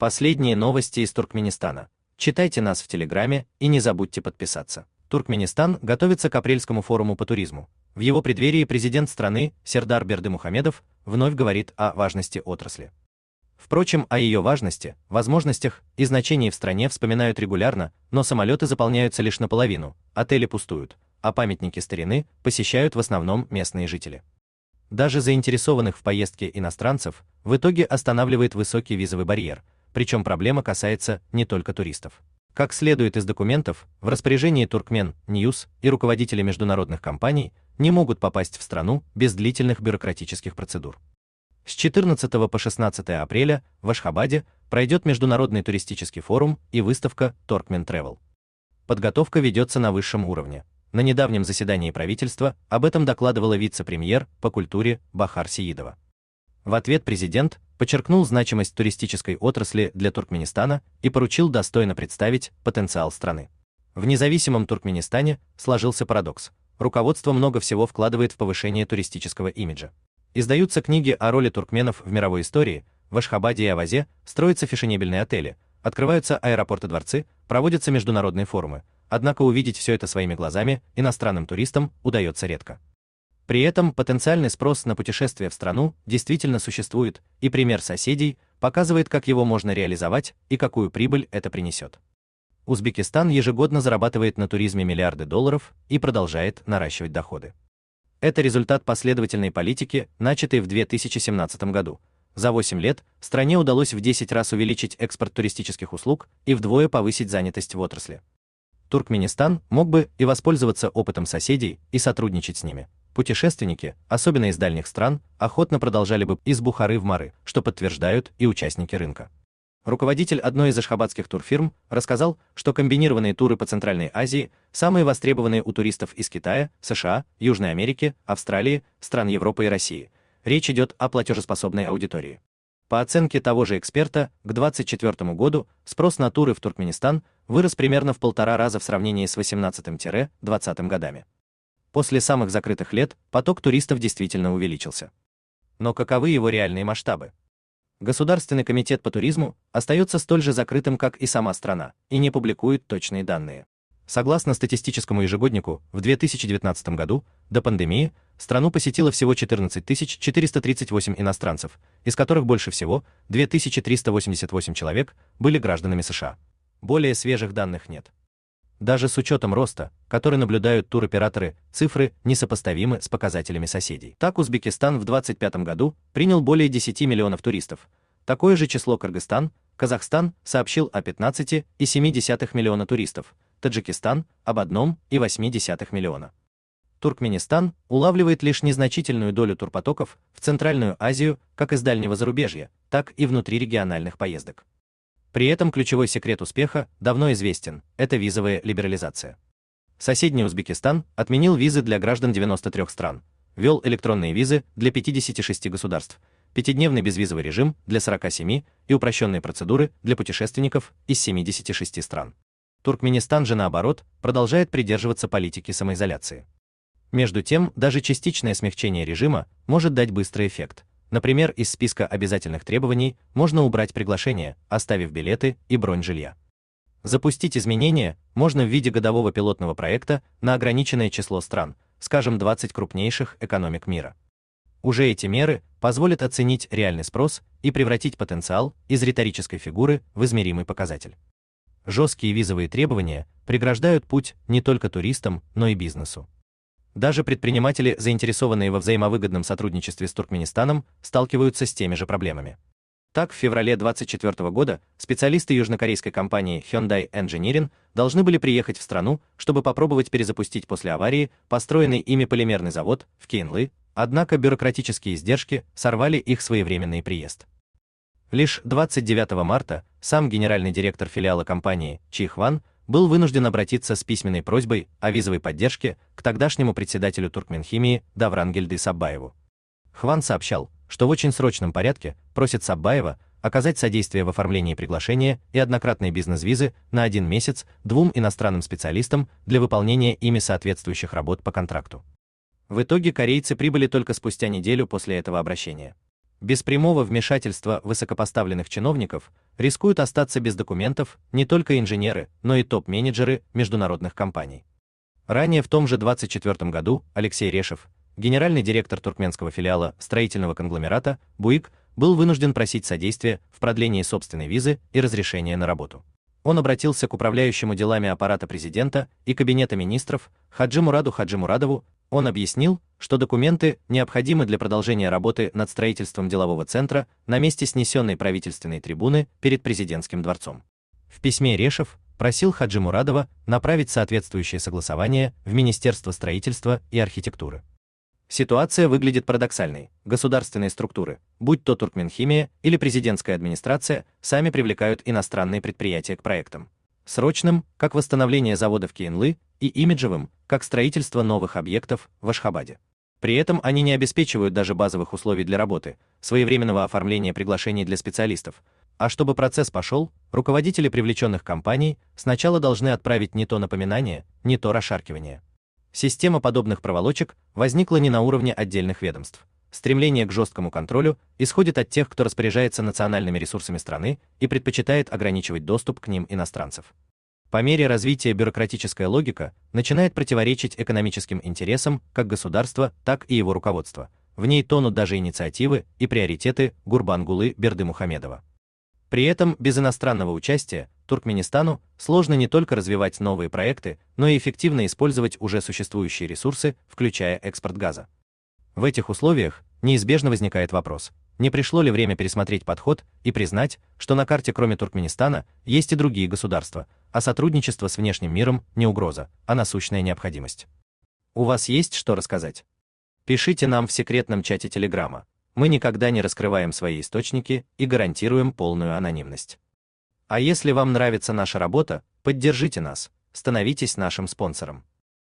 Последние новости из Туркменистана. Читайте нас в Телеграме и не забудьте подписаться. Туркменистан готовится к апрельскому форуму по туризму. В его преддверии президент страны Сердар Бердымухамедов вновь говорит о важности отрасли. Впрочем, о ее важности, возможностях и значении в стране вспоминают регулярно, но самолеты заполняются лишь наполовину, отели пустуют, а памятники старины посещают в основном местные жители. Даже заинтересованных в поездке иностранцев в итоге останавливает высокий визовый барьер, причем проблема касается не только туристов. Как следует из документов, в распоряжении Turkmen News и руководители международных компаний не могут попасть в страну без длительных бюрократических процедур. С 14 по 16 апреля в Ашхабаде пройдет международный туристический форум и выставка Turkmen Travel. Подготовка ведется на высшем уровне. На недавнем заседании правительства об этом докладывала вице-премьер по культуре Бахар Сеидова. В ответ президент подчеркнул значимость туристической отрасли для Туркменистана и поручил достойно представить потенциал страны. В независимом Туркменистане сложился парадокс. Руководство много всего вкладывает в повышение туристического имиджа. Издаются книги о роли туркменов в мировой истории, в Ашхабаде и Авазе строятся фешенебельные отели, открываются аэропорты-дворцы, проводятся международные форумы, однако увидеть все это своими глазами иностранным туристам удается редко. При этом потенциальный спрос на путешествия в страну действительно существует, и пример соседей показывает, как его можно реализовать и какую прибыль это принесет. Узбекистан ежегодно зарабатывает на туризме миллиарды долларов и продолжает наращивать доходы. Это результат последовательной политики, начатой в 2017 году. За 8 лет стране удалось в 10 раз увеличить экспорт туристических услуг и вдвое повысить занятость в отрасли. Туркменистан мог бы и воспользоваться опытом соседей и сотрудничать с ними. Путешественники, особенно из дальних стран, охотно продолжали бы из Бухары в Мары, что подтверждают и участники рынка. Руководитель одной из ашхабадских турфирм рассказал, что комбинированные туры по Центральной Азии самые востребованные у туристов из Китая, США, Южной Америки, Австралии, стран Европы и России. Речь идет о платежеспособной аудитории. По оценке того же эксперта, к 2024 году спрос на туры в Туркменистан вырос примерно в 1,5 раза в сравнении с 18-20 годами. После самых закрытых лет поток туристов действительно увеличился. Но каковы его реальные масштабы? Государственный комитет по туризму остается столь же закрытым, как и сама страна, и не публикует точные данные. Согласно статистическому ежегоднику, в 2019 году, до пандемии, страну посетило всего 14 438 иностранцев, из которых больше всего, 2388 человек, были гражданами США. Более свежих данных нет. Даже с учетом роста, который наблюдают туроператоры, цифры несопоставимы с показателями соседей. Так Узбекистан в 2025 году принял более 10 миллионов туристов. Такое же число Кыргызстан, Казахстан сообщил о 15,7 миллиона туристов, Таджикистан об 1,8 миллиона. Туркменистан улавливает лишь незначительную долю турпотоков в Центральную Азию как из дальнего зарубежья, так и внутрирегиональных поездок. При этом ключевой секрет успеха давно известен – это визовая либерализация. Соседний Узбекистан отменил визы для граждан 93 стран, ввел электронные визы для 56 государств, 5-дневный безвизовый режим для 47 и упрощенные процедуры для путешественников из 76 стран. Туркменистан же, наоборот, продолжает придерживаться политики самоизоляции. Между тем, даже частичное смягчение режима может дать быстрый эффект. Например, из списка обязательных требований можно убрать приглашение, оставив билеты и бронь жилья. Запустить изменения можно в виде годового пилотного проекта на ограниченное число стран, скажем, 20 крупнейших экономик мира. Уже эти меры позволят оценить реальный спрос и превратить потенциал из риторической фигуры в измеримый показатель. Жесткие визовые требования преграждают путь не только туристам, но и бизнесу. Даже предприниматели, заинтересованные во взаимовыгодном сотрудничестве с Туркменистаном, сталкиваются с теми же проблемами. Так, в феврале 2024 года специалисты южнокорейской компании Hyundai Engineering должны были приехать в страну, чтобы попробовать перезапустить после аварии построенный ими полимерный завод в Кейнлы, однако бюрократические издержки сорвали их своевременный приезд. Лишь 29 марта сам генеральный директор филиала компании Чи Хван был вынужден обратиться с письменной просьбой о визовой поддержке к тогдашнему председателю Туркменхимии Даврангельды Саббаеву. Хван сообщал, что в очень срочном порядке просит Саббаева оказать содействие в оформлении приглашения и однократной бизнес-визы на 1 месяц 2 иностранным специалистам для выполнения ими соответствующих работ по контракту. В итоге корейцы прибыли только спустя неделю после этого обращения. Без прямого вмешательства высокопоставленных чиновников рискуют остаться без документов не только инженеры, но и топ-менеджеры международных компаний. Ранее в том же 2024 году Алексей Решев, генеральный директор туркменского филиала строительного конгломерата «Буик», был вынужден просить содействия в продлении собственной визы и разрешения на работу. Он обратился к управляющему делами аппарата президента и кабинета министров Хаджи Мурадову. Он объяснил, что документы необходимы для продолжения работы над строительством делового центра на месте снесенной правительственной трибуны перед президентским дворцом. В письме Решев просил Хаджи Мурадова направить соответствующее согласование в Министерство строительства и архитектуры. Ситуация выглядит парадоксальной. Государственные структуры, будь то Туркменхимия или президентская администрация, сами привлекают иностранные предприятия к проектам. Срочным, как восстановление завода в Кейнлы, и имиджевым, как строительство новых объектов в Ашхабаде. При этом они не обеспечивают даже базовых условий для работы, своевременного оформления приглашений для специалистов. А чтобы процесс пошел, руководители привлеченных компаний сначала должны отправить не то напоминание, не то расшаркивание. Система подобных проволочек возникла не на уровне отдельных ведомств. Стремление к жесткому контролю исходит от тех, кто распоряжается национальными ресурсами страны и предпочитает ограничивать доступ к ним иностранцев. По мере развития бюрократическая логика начинает противоречить экономическим интересам как государства, так и его руководства. В ней тонут даже инициативы и приоритеты Гурбангулы Бердымухамедова. При этом без иностранного участия Туркменистану сложно не только развивать новые проекты, но и эффективно использовать уже существующие ресурсы, включая экспорт газа. В этих условиях неизбежно возникает вопрос: не пришло ли время пересмотреть подход и признать, что на карте кроме Туркменистана есть и другие государства, а сотрудничество с внешним миром не угроза, а насущная необходимость? У вас есть что рассказать? Пишите нам в секретном чате Телеграма. Мы никогда не раскрываем свои источники и гарантируем полную анонимность. А если вам нравится наша работа, поддержите нас, становитесь нашим спонсором.